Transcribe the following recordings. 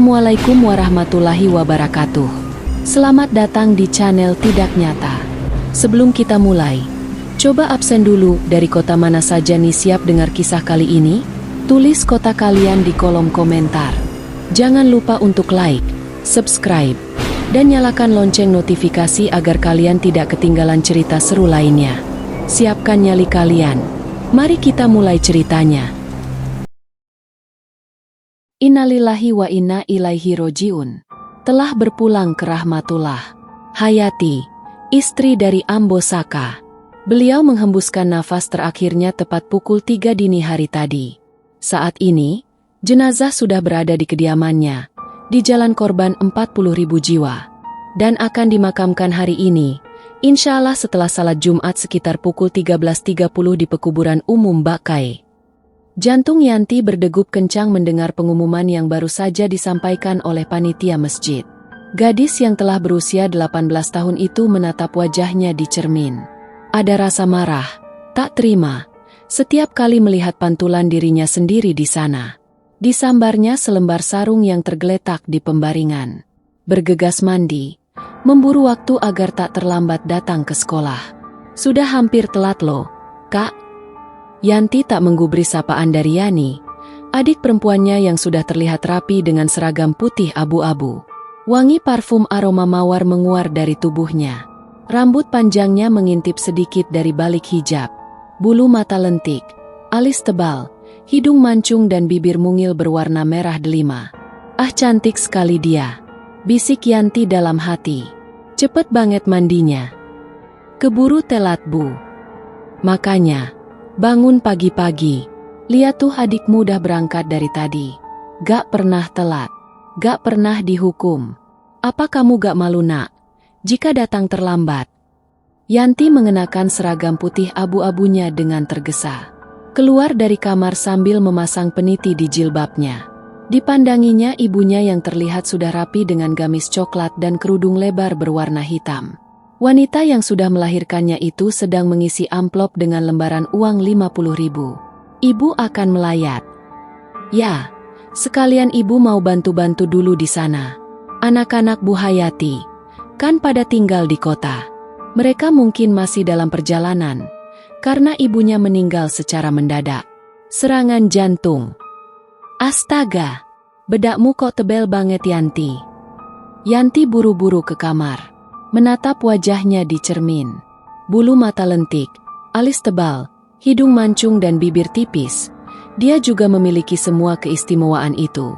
Assalamualaikum warahmatullahi wabarakatuh. Selamat datang di channel Tidak Nyata. Sebelum kita mulai, coba absen dulu dari kota mana saja nih siap dengar kisah kali ini? Tulis kota kalian di kolom komentar. Jangan lupa untuk like, subscribe, dan nyalakan lonceng notifikasi agar kalian tidak ketinggalan cerita seru lainnya. Siapkan nyali kalian. Mari kita mulai ceritanya. Innalillahi wa inna ilaihi rojiun. Telah berpulang ke rahmatullah. Hayati, istri dari Ambo Saka. Beliau menghembuskan nafas terakhirnya tepat pukul 3 dini hari tadi. Saat ini, jenazah sudah berada di kediamannya, di Jalan Korban 40.000 jiwa. Dan akan dimakamkan hari ini, insya Allah setelah salat Jumat sekitar pukul 13.30 di pekuburan umum Bakai. Jantung Yanti berdegup kencang mendengar pengumuman yang baru saja disampaikan oleh panitia masjid. Gadis yang telah berusia 18 tahun itu menatap wajahnya di cermin. Ada rasa marah, tak terima, setiap kali melihat pantulan dirinya sendiri di sana. Disambarnya selembar sarung yang tergeletak di pembaringan. Bergegas mandi, memburu waktu agar tak terlambat datang ke sekolah. Sudah hampir telat loh, Kak. Yanti tak menggubris sapaan dari Yani, adik perempuannya yang sudah terlihat rapi dengan seragam putih abu-abu. Wangi parfum aroma mawar menguar dari tubuhnya. Rambut panjangnya mengintip sedikit dari balik hijab. Bulu mata lentik, alis tebal, hidung mancung dan bibir mungil berwarna merah delima. Ah, cantik sekali dia, bisik Yanti dalam hati. Cepet banget mandinya. Keburu telat bu. Makanya bangun pagi-pagi. Lihat tuh adikmu udah berangkat dari tadi. Gak pernah telat. Gak pernah dihukum. Apa kamu gak malu nak? Jika datang terlambat. Yanti mengenakan seragam putih abu-abunya dengan tergesa. Keluar dari kamar sambil memasang peniti di jilbabnya. Dipandanginya ibunya yang terlihat sudah rapi dengan gamis coklat dan kerudung lebar berwarna hitam. Wanita yang sudah melahirkannya itu sedang mengisi amplop dengan lembaran uang 50.000. Ibu akan melayat. Ya, sekalian ibu mau bantu-bantu dulu di sana. Anak-anak Bu Hayati, kan pada tinggal di kota. Mereka mungkin masih dalam perjalanan, karena ibunya meninggal secara mendadak. Serangan jantung. Astaga, bedakmu kok tebel banget Yanti. Yanti buru-buru ke kamar. Menatap wajahnya di cermin. Bulu mata lentik, alis tebal, hidung mancung dan bibir tipis. Dia juga memiliki semua keistimewaan itu.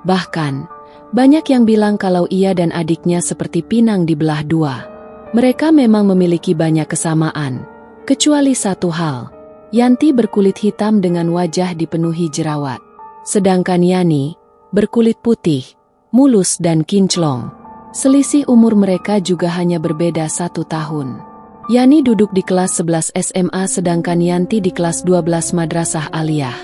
Bahkan, banyak yang bilang kalau ia dan adiknya seperti pinang dibelah dua. Mereka memang memiliki banyak kesamaan. Kecuali satu hal. Yanti berkulit hitam dengan wajah dipenuhi jerawat. Sedangkan Yani berkulit putih, mulus dan kinclong. Selisih umur mereka juga hanya berbeda 1 tahun. Yani duduk di kelas 11 SMA sedangkan Yanti di kelas 12 Madrasah Aliyah.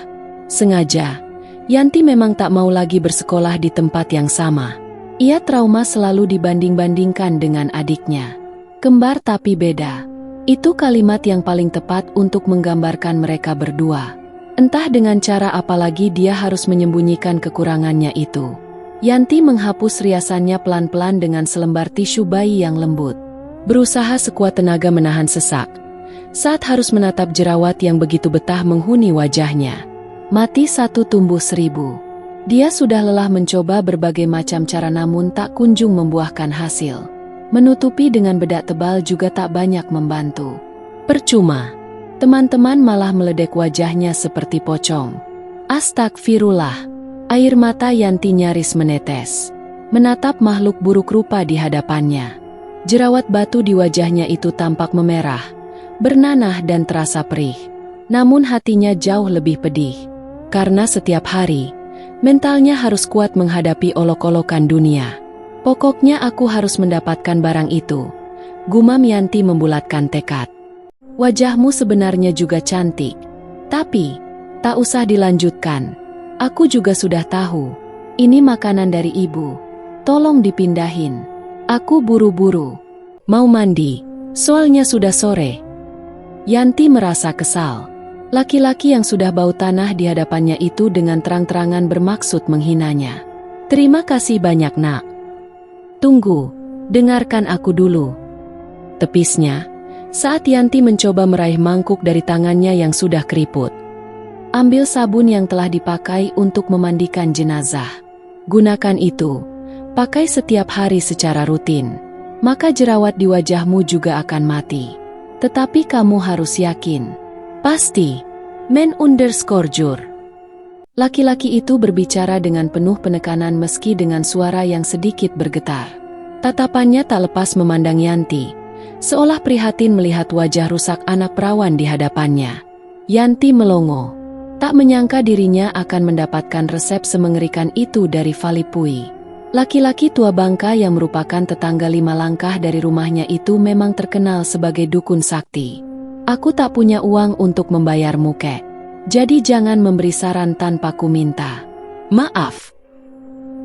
Sengaja, Yanti memang tak mau lagi bersekolah di tempat yang sama. Ia trauma selalu dibanding-bandingkan dengan adiknya. Kembar tapi beda. Itu kalimat yang paling tepat untuk menggambarkan mereka berdua. Entah dengan cara apa lagi dia harus menyembunyikan kekurangannya itu. Yanti menghapus riasannya pelan-pelan dengan selembar tisu bayi yang lembut. Berusaha sekuat tenaga menahan sesak, saat harus menatap jerawat yang begitu betah menghuni wajahnya. Mati satu tumbuh 1000. Dia sudah lelah mencoba berbagai macam cara namun tak kunjung membuahkan hasil. Menutupi dengan bedak tebal juga tak banyak membantu. Percuma. Teman-teman malah meledek wajahnya seperti pocong. Astagfirullah. Air mata Yanti nyaris menetes. Menatap makhluk buruk rupa di hadapannya. Jerawat batu di wajahnya itu tampak memerah, bernanah dan terasa perih. Namun hatinya jauh lebih pedih. Karena setiap hari, mentalnya harus kuat menghadapi olok-olokan dunia. Pokoknya aku harus mendapatkan barang itu. Gumam Yanti membulatkan tekad. Wajahmu sebenarnya juga cantik. Tapi, tak usah dilanjutkan. Aku juga sudah tahu. Ini makanan dari ibu. Tolong dipindahin. Aku buru-buru. Mau mandi, soalnya sudah sore. Yanti merasa kesal. Laki-laki yang sudah bau tanah di hadapannya itu dengan terang-terangan bermaksud menghinanya. Terima kasih banyak, Nak. Tunggu, dengarkan aku dulu. Tepisnya, saat Yanti mencoba meraih mangkuk dari tangannya yang sudah keriput. Ambil sabun yang telah dipakai untuk memandikan jenazah. Gunakan itu, pakai setiap hari secara rutin. Maka jerawat di wajahmu juga akan mati. Tetapi kamu harus yakin. Pasti. Men_jur. Laki-laki itu berbicara dengan penuh penekanan meski dengan suara yang sedikit bergetar. Tatapannya tak lepas memandang Yanti, seolah prihatin melihat wajah rusak anak perawan di hadapannya. Yanti melongo. Tak menyangka dirinya akan mendapatkan resep semengerikan itu dari Valipui. Laki-laki tua bangka yang merupakan tetangga 5 langkah dari rumahnya itu memang terkenal sebagai dukun sakti. Aku tak punya uang untuk membayarmu, Kek. Jadi jangan memberi saran tanpa ku minta. Maaf.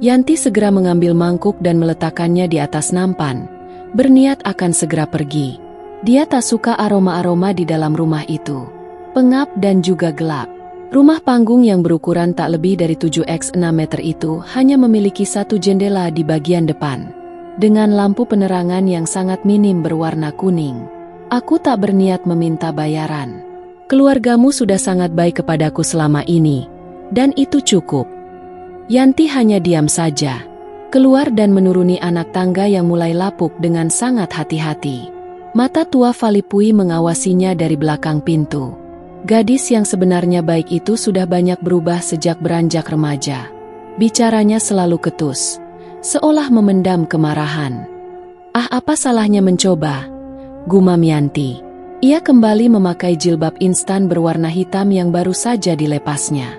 Yanti segera mengambil mangkuk dan meletakkannya di atas nampan, berniat akan segera pergi. Dia tak suka aroma-aroma di dalam rumah itu. Pengap dan juga gelap. Rumah panggung yang berukuran tak lebih dari 7x6 meter itu hanya memiliki satu jendela di bagian depan, dengan lampu penerangan yang sangat minim berwarna kuning. Aku tak berniat meminta bayaran. Keluargamu sudah sangat baik kepadaku selama ini, dan itu cukup. Yanti hanya diam saja, keluar dan menuruni anak tangga yang mulai lapuk dengan sangat hati-hati. Mata tua Valipui mengawasinya dari belakang pintu. Gadis yang sebenarnya baik itu sudah banyak berubah sejak beranjak remaja. Bicaranya selalu ketus, seolah memendam kemarahan. Ah, apa salahnya mencoba? Gumam Yanti. Ia kembali memakai jilbab instan berwarna hitam yang baru saja dilepasnya.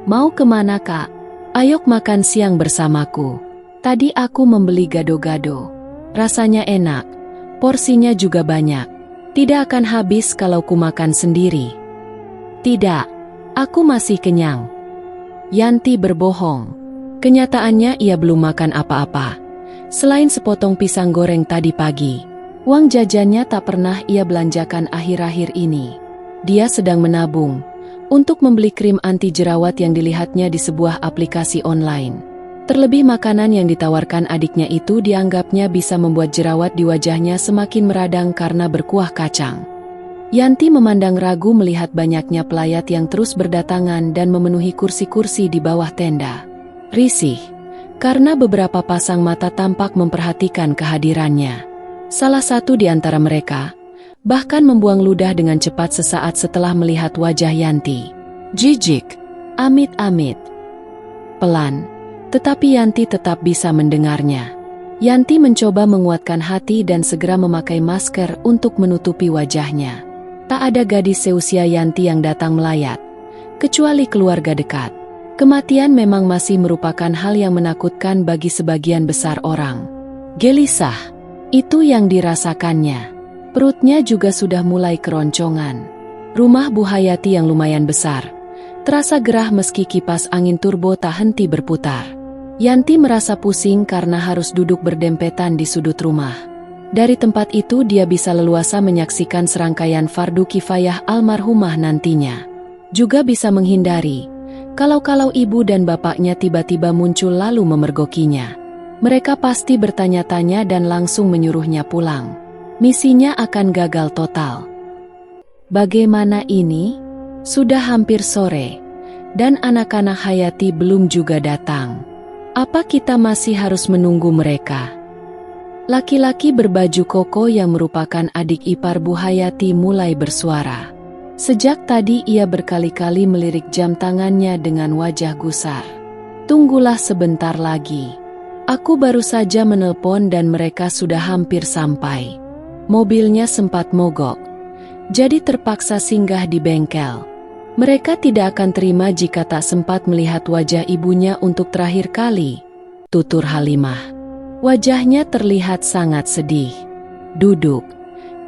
Mau kemana, Kak? Ayok makan siang bersamaku. Tadi aku membeli gado-gado. Rasanya enak, porsinya juga banyak. Tidak akan habis kalau ku makan sendiri. Tidak, aku masih kenyang. Yanti berbohong. Kenyataannya ia belum makan apa-apa, selain sepotong pisang goreng tadi pagi. Uang jajannya tak pernah ia belanjakan akhir-akhir ini. Dia sedang menabung untuk membeli krim anti jerawat yang dilihatnya di sebuah aplikasi online. Terlebih makanan yang ditawarkan adiknya itu dianggapnya bisa membuat jerawat di wajahnya semakin meradang karena berkuah kacang. Yanti memandang ragu melihat banyaknya pelayat yang terus berdatangan dan memenuhi kursi-kursi di bawah tenda. Risih, karena beberapa pasang mata tampak memperhatikan kehadirannya. Salah satu di antara mereka bahkan membuang ludah dengan cepat sesaat setelah melihat wajah Yanti. Jijik, amit-amit. Pelan, tetapi Yanti tetap bisa mendengarnya. Yanti mencoba menguatkan hati dan segera memakai masker untuk menutupi wajahnya. Tak ada gadis seusia Yanti yang datang melayat, kecuali keluarga dekat. Kematian memang masih merupakan hal yang menakutkan bagi sebagian besar orang. Gelisah. Itu yang dirasakannya. Perutnya juga sudah mulai keroncongan. Rumah Bu Hayati yang lumayan besar terasa gerah meski kipas angin turbo tak henti berputar. Yanti merasa pusing karena harus duduk berdempetan di sudut rumah. Dari tempat itu dia bisa leluasa menyaksikan serangkaian fardu kifayah almarhumah nantinya. Juga bisa menghindari kalau ibu dan bapaknya tiba-tiba muncul lalu memergokinya. Mereka pasti bertanya-tanya dan langsung menyuruhnya pulang. Misinya akan gagal total. Bagaimana ini? Sudah hampir sore, dan anak-anak Hayati belum juga datang. Apa kita masih harus menunggu mereka? Laki-laki berbaju koko yang merupakan adik ipar Bu Hayati mulai bersuara. Sejak tadi ia berkali-kali melirik jam tangannya dengan wajah gusar. Tunggulah sebentar lagi. Aku baru saja menelpon dan mereka sudah hampir sampai. Mobilnya sempat mogok, jadi terpaksa singgah di bengkel. Mereka tidak akan terima jika tak sempat melihat wajah ibunya untuk terakhir kali, tutur Halimah. Wajahnya terlihat sangat sedih. Duduk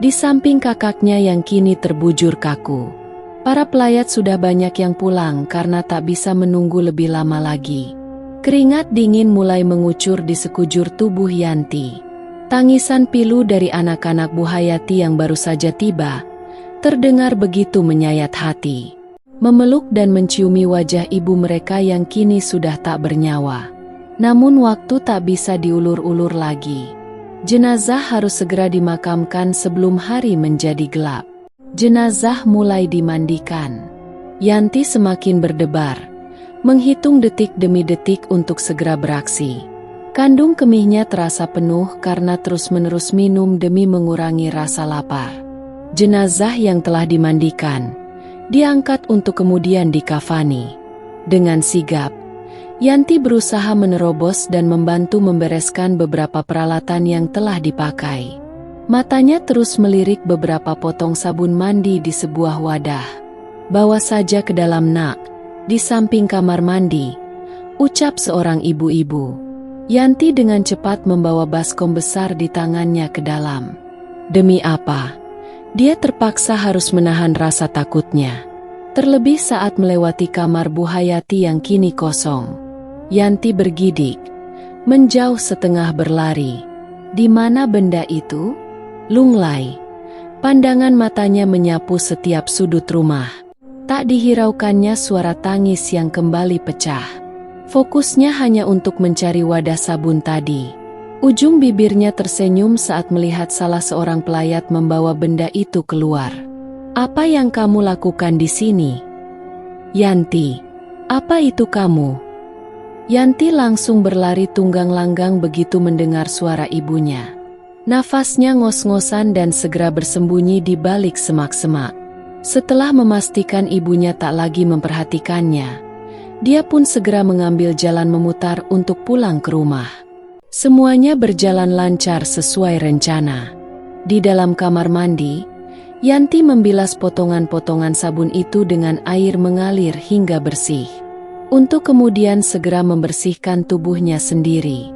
di samping kakaknya yang kini terbujur kaku. Para pelayat sudah banyak yang pulang karena tak bisa menunggu lebih lama lagi. Keringat dingin mulai mengucur di sekujur tubuh Yanti. Tangisan pilu dari anak-anak Bu Hayati yang baru saja tiba terdengar begitu menyayat hati. Memeluk dan menciumi wajah ibu mereka yang kini sudah tak bernyawa. Namun waktu tak bisa diulur-ulur lagi. Jenazah harus segera dimakamkan sebelum hari menjadi gelap. Jenazah mulai dimandikan. Yanti semakin berdebar, menghitung detik demi detik untuk segera beraksi. Kandung kemihnya terasa penuh karena terus-menerus minum demi mengurangi rasa lapar. Jenazah yang telah dimandikan diangkat untuk kemudian dikafani. Dengan sigap, Yanti berusaha menerobos dan membantu membereskan beberapa peralatan yang telah dipakai. Matanya terus melirik beberapa potong sabun mandi di sebuah wadah. "Bawa saja ke dalam, nak, di samping kamar mandi," ucap seorang ibu-ibu. Yanti dengan cepat membawa baskom besar di tangannya ke dalam. Demi apa? Dia terpaksa harus menahan rasa takutnya. Terlebih saat melewati kamar Bu Hayati yang kini kosong. Yanti bergidik, menjauh setengah berlari. Di mana benda itu? Lunglai. Pandangan matanya menyapu setiap sudut rumah. Tak dihiraukannya suara tangis yang kembali pecah. Fokusnya hanya untuk mencari wadah sabun tadi. Ujung bibirnya tersenyum saat melihat salah seorang pelayat membawa benda itu keluar. "Apa yang kamu lakukan di sini?" "Yanti, apa itu kamu?" Yanti langsung berlari tunggang langgang begitu mendengar suara ibunya. Nafasnya ngos-ngosan dan segera bersembunyi di balik semak-semak. Setelah memastikan ibunya tak lagi memperhatikannya, dia pun segera mengambil jalan memutar untuk pulang ke rumah. Semuanya berjalan lancar sesuai rencana. Di dalam kamar mandi, Yanti membilas potongan-potongan sabun itu dengan air mengalir hingga bersih, untuk kemudian segera membersihkan tubuhnya sendiri.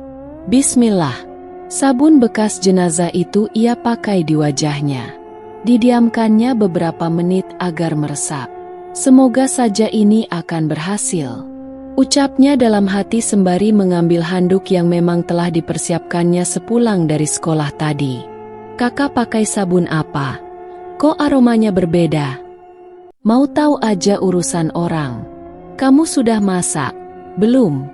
Bismillah, sabun bekas jenazah itu ia pakai di wajahnya. Didiamkannya beberapa menit agar meresap. Semoga saja ini akan berhasil, ucapnya dalam hati sembari mengambil handuk yang memang telah dipersiapkannya sepulang dari sekolah tadi. "Kakak pakai sabun apa? Kok aromanya berbeda?" "Mau tahu aja urusan orang. Kamu sudah masak, belum?"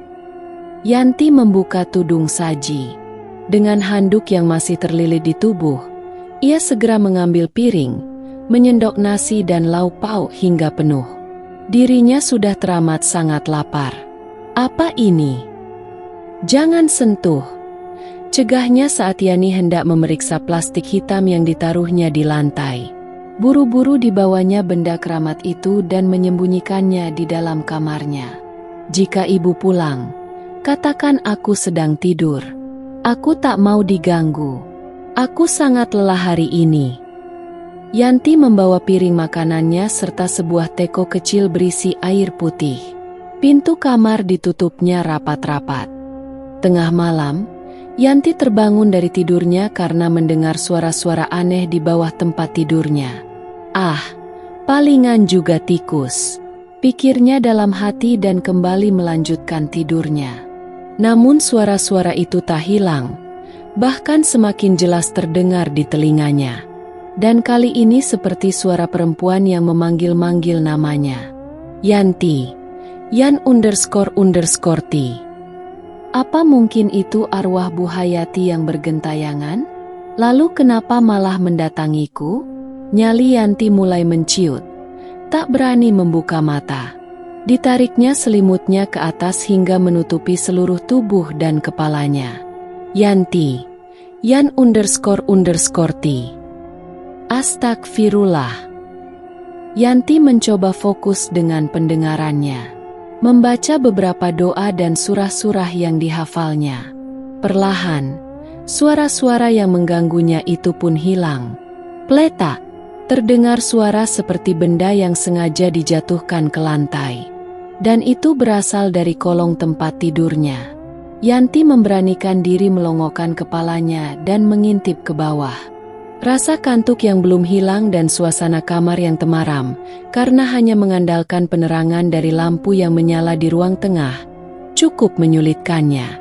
Yanti membuka tudung saji. Dengan handuk yang masih terlilit di tubuh, ia segera mengambil piring, menyendok nasi dan lauk pauk hingga penuh. Dirinya sudah teramat sangat lapar. "Apa ini?" "Jangan sentuh," cegahnya saat Yani hendak memeriksa plastik hitam yang ditaruhnya di lantai. Buru-buru dibawanya benda keramat itu dan menyembunyikannya di dalam kamarnya. "Jika ibu pulang, katakan aku sedang tidur. Aku tak mau diganggu. Aku sangat lelah hari ini." Yanti membawa piring makanannya serta sebuah teko kecil berisi air putih. Pintu kamar ditutupnya rapat-rapat. Tengah malam, Yanti terbangun dari tidurnya karena mendengar suara-suara aneh di bawah tempat tidurnya. "Ah, palingan juga tikus," pikirnya dalam hati dan kembali melanjutkan tidurnya. Namun suara-suara itu tak hilang, bahkan semakin jelas terdengar di telinganya. Dan kali ini seperti suara perempuan yang memanggil-manggil namanya. "Yanti, Yan__T. Apa mungkin itu arwah Bu Hayati yang bergentayangan? Lalu kenapa malah mendatangiku?" Nyali Yanti mulai menciut, tak berani membuka mata. Ditariknya selimutnya ke atas hingga menutupi seluruh tubuh dan kepalanya. "Yanti, Yan__T. Astagfirullah." Yanti mencoba fokus dengan pendengarannya, membaca beberapa doa dan surah-surah yang dihafalnya. Perlahan, suara-suara yang mengganggunya itu pun hilang. Pletak, terdengar suara seperti benda yang sengaja dijatuhkan ke lantai. Dan itu berasal dari kolong tempat tidurnya. Yanti memberanikan diri melongokkan kepalanya dan mengintip ke bawah. Rasa kantuk yang belum hilang dan suasana kamar yang temaram, karena hanya mengandalkan penerangan dari lampu yang menyala di ruang tengah, cukup menyulitkannya.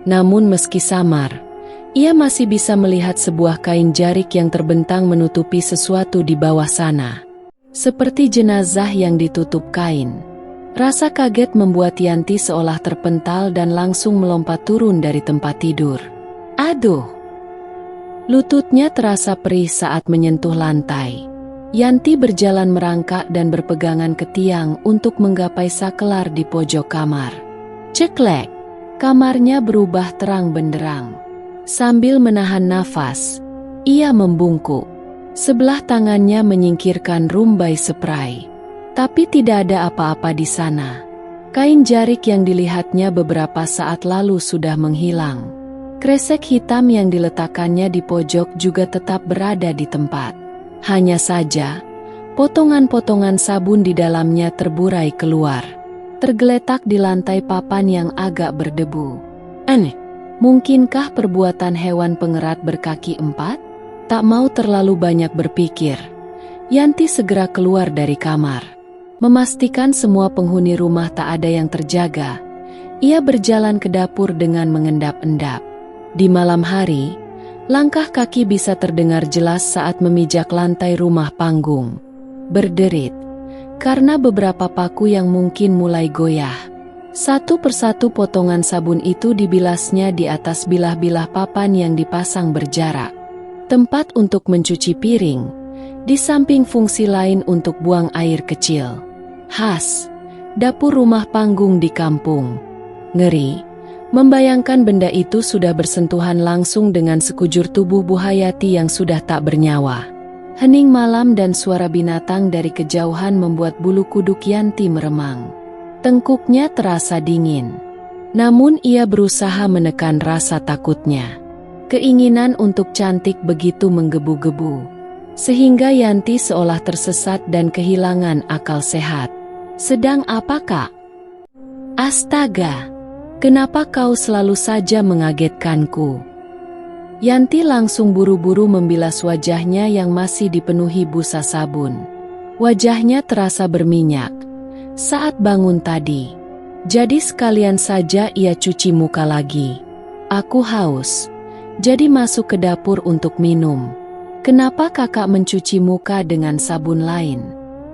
Namun meski samar, ia masih bisa melihat sebuah kain jarik yang terbentang menutupi sesuatu di bawah sana. Seperti jenazah yang ditutup kain. Rasa kaget membuat Yanti seolah terpental dan langsung melompat turun dari tempat tidur. Aduh! Lututnya terasa perih saat menyentuh lantai. Yanti berjalan merangkak dan berpegangan ke tiang untuk menggapai sakelar di pojok kamar. Ceklek! Kamarnya berubah terang benderang. Sambil menahan nafas, ia membungkuk. Sebelah tangannya menyingkirkan rumbai spray. Tapi tidak ada apa-apa di sana. Kain jarik yang dilihatnya beberapa saat lalu sudah menghilang. Kresek hitam yang diletakkannya di pojok juga tetap berada di tempat. Hanya saja, potongan-potongan sabun di dalamnya terburai keluar. Tergeletak di lantai papan yang agak berdebu. Aneh, mungkinkah perbuatan hewan pengerat berkaki 4? Tak mau terlalu banyak berpikir, Yanti segera keluar dari kamar. Memastikan semua penghuni rumah tak ada yang terjaga, ia berjalan ke dapur dengan mengendap-endap. Di malam hari, langkah kaki bisa terdengar jelas saat memijak lantai rumah panggung. Berderit, karena beberapa paku yang mungkin mulai goyah. Satu persatu potongan sabun itu dibilasnya di atas bilah-bilah papan yang dipasang berjarak. Tempat untuk mencuci piring, di samping fungsi lain untuk buang air kecil. Khas, dapur rumah panggung di kampung. Ngeri, membayangkan benda itu sudah bersentuhan langsung dengan sekujur tubuh Bu Hayati yang sudah tak bernyawa. Hening malam dan suara binatang dari kejauhan membuat bulu kuduk Yanti meremang. Tengkuknya terasa dingin. Namun ia berusaha menekan rasa takutnya. Keinginan untuk cantik begitu menggebu-gebu, sehingga Yanti seolah tersesat dan kehilangan akal sehat. Sedang apa, Kak? Astaga, kenapa kau selalu saja mengagetkanku? Yanti langsung buru-buru membilas wajahnya yang masih dipenuhi busa sabun. Wajahnya terasa berminyak saat bangun tadi. Jadi sekalian saja ia cuci muka lagi. Aku haus. Jadi masuk ke dapur untuk minum. Kenapa kakak mencuci muka dengan sabun lain?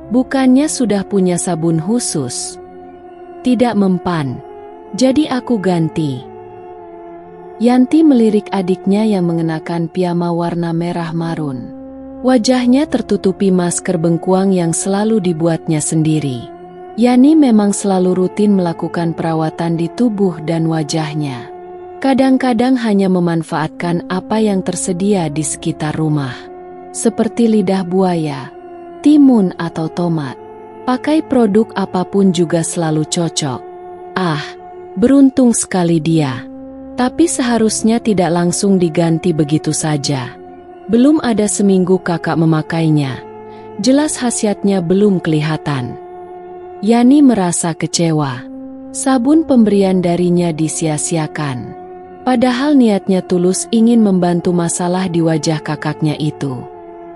Bukannya sudah punya sabun khusus? Tidak mempan. Jadi aku ganti. Yanti melirik adiknya yang mengenakan piyama warna merah marun. Wajahnya tertutupi masker bengkuang yang selalu dibuatnya sendiri. Yani memang selalu rutin melakukan perawatan di tubuh dan wajahnya. Kadang-kadang hanya memanfaatkan apa yang tersedia di sekitar rumah. Seperti lidah buaya, timun atau tomat. Pakai produk apapun juga selalu cocok. Ah, beruntung sekali dia. Tapi seharusnya tidak langsung diganti begitu saja. Belum ada seminggu kakak memakainya. Jelas khasiatnya belum kelihatan. Yani merasa kecewa. Sabun pemberian darinya disia-siakan. Padahal niatnya tulus ingin membantu masalah di wajah kakaknya itu.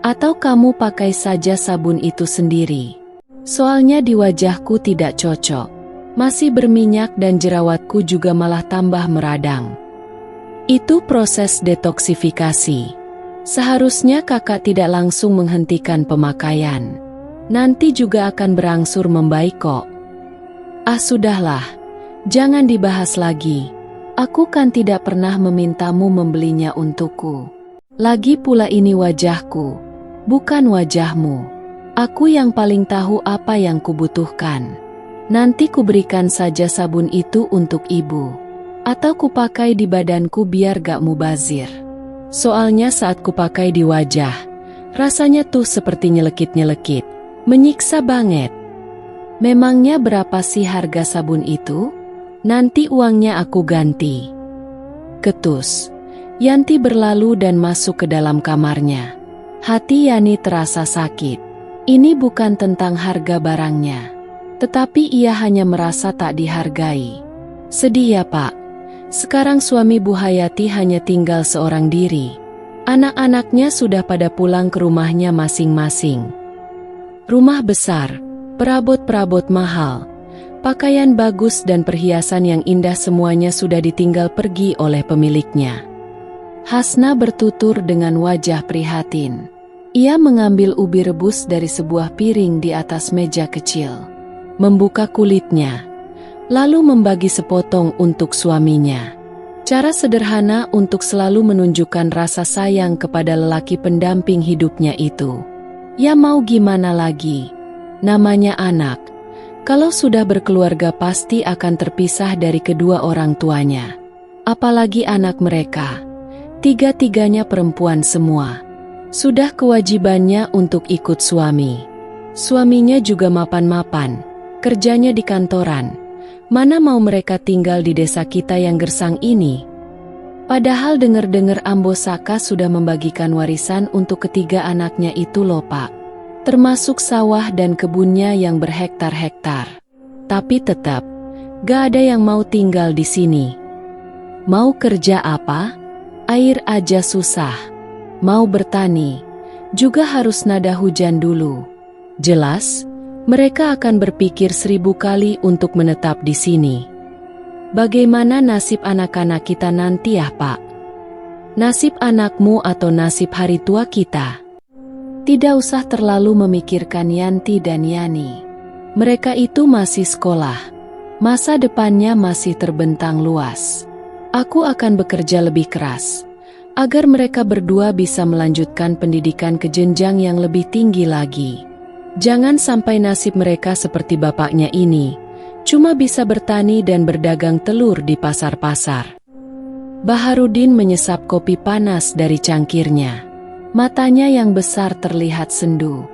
Atau kamu pakai saja sabun itu sendiri. Soalnya di wajahku tidak cocok. Masih berminyak dan jerawatku juga malah tambah meradang. Itu proses detoksifikasi. Seharusnya kakak tidak langsung menghentikan pemakaian. Nanti juga akan berangsur membaik kok. Ah sudahlah, jangan dibahas lagi. Aku kan tidak pernah memintamu membelinya untukku. Lagi pula ini wajahku, bukan wajahmu. Aku yang paling tahu apa yang kubutuhkan. Nanti kuberikan saja sabun itu untuk ibu. Atau kupakai di badanku biar gak mubazir. Soalnya saat kupakai di wajah, rasanya tuh seperti nyelekit-nyelekit. Menyiksa banget. Memangnya berapa sih harga sabun itu? Nanti uangnya aku ganti. Ketus. Yanti berlalu dan masuk ke dalam kamarnya. Hati Yani terasa sakit. Ini bukan tentang harga barangnya. Tetapi ia hanya merasa tak dihargai. Sedih ya Pak. Sekarang suami Bu Hayati hanya tinggal seorang diri. Anak-anaknya sudah pada pulang ke rumahnya masing-masing. Rumah besar, perabot-perabot mahal, pakaian bagus dan perhiasan yang indah semuanya sudah ditinggal pergi oleh pemiliknya. Hasna bertutur dengan wajah prihatin. Ia mengambil ubi rebus dari sebuah piring di atas meja kecil. membuka kulitnya, lalu membagi sepotong untuk suaminya. Cara sederhana untuk selalu menunjukkan rasa sayang kepada lelaki pendamping hidupnya itu. Ya mau gimana lagi? Namanya anak. Kalau sudah berkeluarga pasti akan terpisah dari kedua orang tuanya. Apalagi anak mereka. Tiga-tiganya perempuan semua. Sudah kewajibannya untuk ikut suami. Suaminya juga mapan-mapan, kerjanya di kantoran. Mana mau mereka tinggal di desa kita yang gersang ini? Padahal dengar-dengar Ambo Saka sudah membagikan warisan untuk ketiga anaknya itu loh Pak. Termasuk sawah dan kebunnya yang berhektar-hektar. Tapi tetap, gak ada yang mau tinggal di sini. Mau kerja apa? Air aja susah. Mau bertani, juga harus nada hujan dulu. Jelas, mereka akan berpikir 1000 kali untuk menetap di sini. Bagaimana nasib anak-anak kita nanti ya Pak? Nasib anakmu atau nasib hari tua kita? Tidak usah terlalu memikirkan Yanti dan Yani. Mereka itu masih sekolah. Masa depannya masih terbentang luas. Aku akan bekerja lebih keras agar mereka berdua bisa melanjutkan pendidikan ke jenjang yang lebih tinggi lagi. Jangan sampai nasib mereka seperti bapaknya ini, cuma bisa bertani dan berdagang telur di pasar-pasar. Baharudin menyesap kopi panas dari cangkirnya. Matanya yang besar terlihat sendu.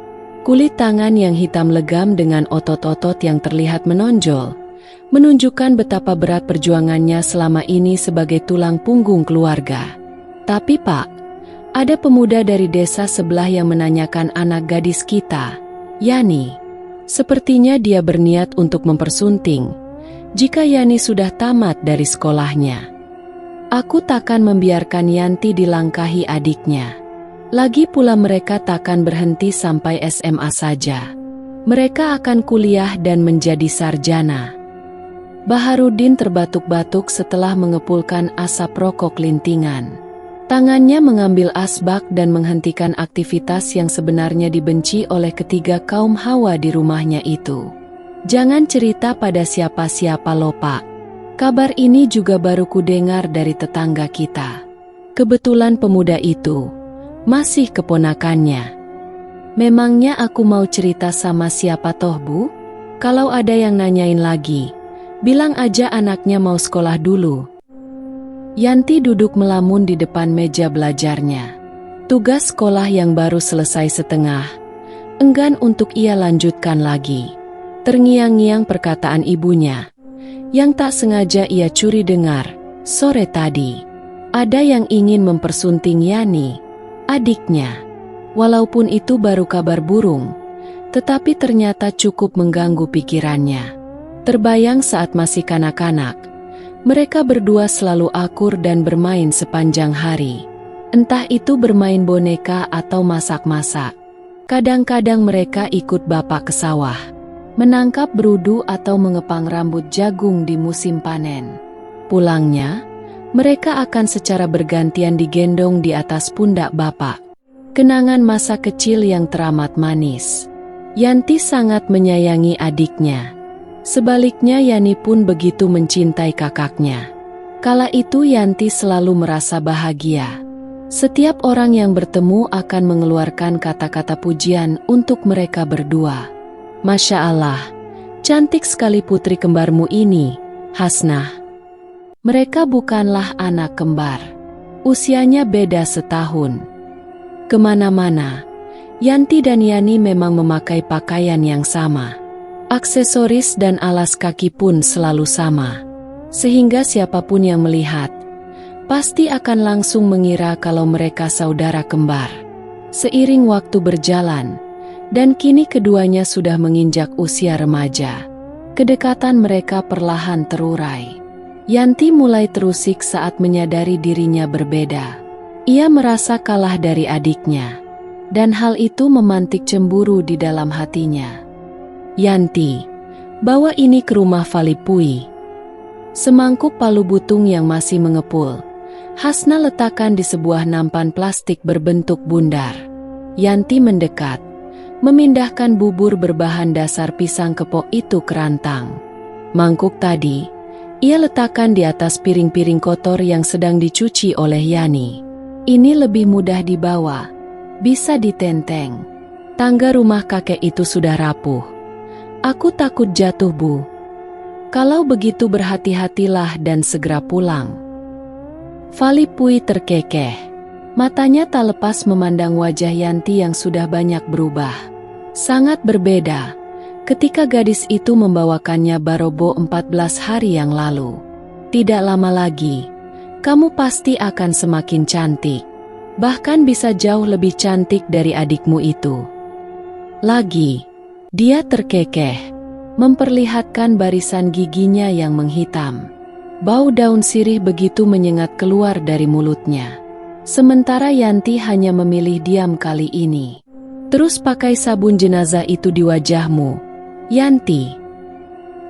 Kulit tangan yang hitam legam dengan otot-otot yang terlihat menonjol, menunjukkan betapa berat perjuangannya selama ini sebagai tulang punggung keluarga. Tapi Pak, ada pemuda dari desa sebelah yang menanyakan anak gadis kita, Yani. Sepertinya dia berniat untuk mempersunting, jika Yani sudah tamat dari sekolahnya. Aku takkan membiarkan Yanti dilangkahi adiknya. Lagi pula mereka takkan berhenti sampai SMA saja. Mereka akan kuliah dan menjadi sarjana. Baharudin terbatuk-batuk setelah mengepulkan asap rokok lintingan. Tangannya mengambil asbak dan menghentikan aktivitas yang sebenarnya dibenci oleh ketiga kaum Hawa di rumahnya itu. Jangan cerita pada siapa-siapa loh Pak. Kabar ini juga baru kudengar dari tetangga kita. Kebetulan pemuda itu masih keponakannya. Memangnya aku mau cerita sama siapa toh Bu? Kalau ada yang nanyain lagi, bilang aja anaknya mau sekolah dulu. Yanti duduk melamun di depan meja belajarnya. Tugas sekolah yang baru selesai setengah, enggan untuk ia lanjutkan lagi. Terngiang-ngiang perkataan ibunya, yang tak sengaja ia curi dengar sore tadi. Ada yang ingin mempersunting Yani, adiknya. Walaupun itu baru kabar burung, tetapi ternyata cukup mengganggu pikirannya. Terbayang saat masih kanak-kanak, mereka berdua selalu akur dan bermain sepanjang hari. Entah itu bermain boneka atau masak-masak. Kadang-kadang mereka ikut bapak ke sawah, menangkap berudu atau mengepang rambut jagung di musim panen. Pulangnya, mereka akan secara bergantian digendong di atas pundak bapak. Kenangan masa kecil yang teramat manis. Yanti sangat menyayangi adiknya. Sebaliknya Yani pun begitu mencintai kakaknya. Kala itu Yanti selalu merasa bahagia. Setiap orang yang bertemu akan mengeluarkan kata-kata pujian untuk mereka berdua. Masya Allah, cantik sekali putri kembarmu ini, Hasnah. Mereka bukanlah anak kembar. Usianya beda setahun. Kemana-mana, Yanti dan Yani memang memakai pakaian yang sama. Aksesoris dan alas kaki pun selalu sama. Sehingga siapapun yang melihat, pasti akan langsung mengira kalau mereka saudara kembar. Seiring waktu berjalan, dan kini keduanya sudah menginjak usia remaja, kedekatan mereka perlahan terurai. Yanti mulai terusik saat menyadari dirinya berbeda. Ia merasa kalah dari adiknya, dan hal itu memantik cemburu di dalam hatinya. Yanti, bawa ini ke rumah Valipui. Semangkuk palu butung yang masih mengepul, Hasna letakkan di sebuah nampan plastik berbentuk bundar. Yanti mendekat, memindahkan bubur berbahan dasar pisang kepok itu ke rantang. Mangkuk tadi, ia letakkan di atas piring-piring kotor yang sedang dicuci oleh Yani. Ini lebih mudah dibawa, bisa ditenteng. Tangga rumah kakek itu sudah rapuh. Aku takut jatuh, Bu. Kalau begitu berhati-hatilah dan segera pulang. Vali Pui terkekeh. Matanya tak lepas memandang wajah Yanti yang sudah banyak berubah. Sangat berbeda ketika gadis itu membawakannya barobo 14 hari yang lalu. Tidak lama lagi, kamu pasti akan semakin cantik. Bahkan bisa jauh lebih cantik dari adikmu itu. Lagi, dia terkekeh, memperlihatkan barisan giginya yang menghitam. Bau daun sirih begitu menyengat keluar dari mulutnya. Sementara Yanti hanya memilih diam kali ini. Terus pakai sabun jenazah itu di wajahmu, Yanti.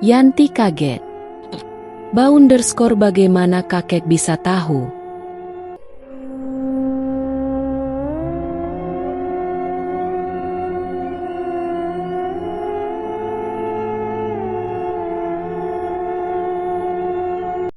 Yanti kaget. Bagaimana kakek bisa tahu?